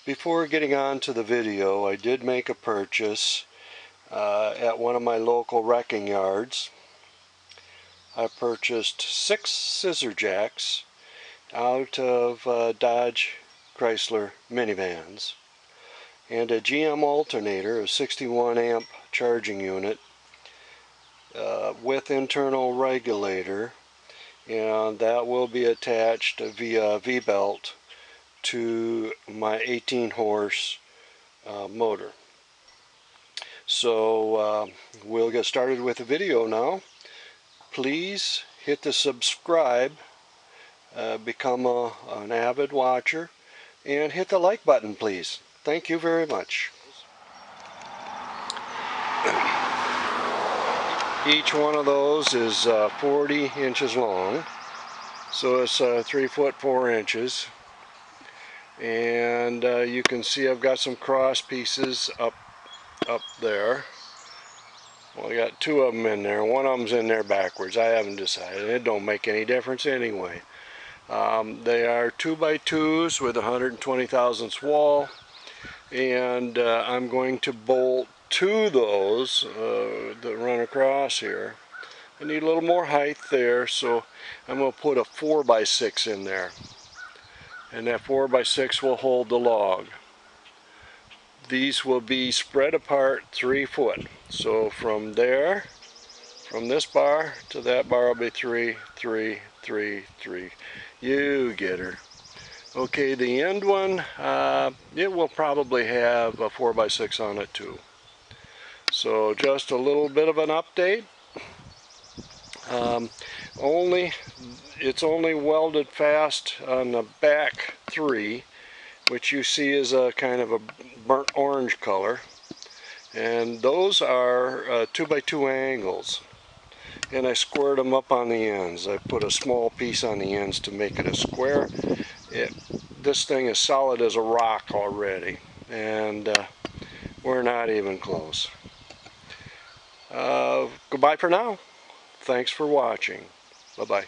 Before getting on to the video, I did make a purchase at one of my local wrecking yards. I purchased 6 scissor jacks out of Dodge Chrysler minivans and a GM alternator, a 61 amp charging unit with internal regulator, and that will be attached via V-belt to my 18 horse motor. So we'll get started with the video now. Please hit the subscribe, become an avid watcher, and hit the like button, please. Thank you very much. Each one of those is 40 inches long, so it's 3 foot 4 inches. And you can see I've got some cross pieces up there. Well, I got 2 of them in there. One of them's in there backwards. I haven't decided. It don't make any difference anyway. They are 2x2s with 120 thousandths wall, and I'm going to bolt 2 of those that run across here. I need a little more height there, so I'm going to put a 4x6 in there, and that 4x6 will hold the log. These will be spread apart 3 foot. So from there, from this bar to that bar will be 3, 3, 3, 3. You get her. Okay, the end one, it will probably have a 4x6 on it too. So just a little bit of an update. It's only welded fast on the back 3, which you see is a kind of a burnt orange color, and those are 2x2 angles, and I squared them up on the ends. I put a small piece on the ends to make it a square. This thing is solid as a rock already, and we're not even close. Goodbye for now. Thanks for watching. Bye-bye.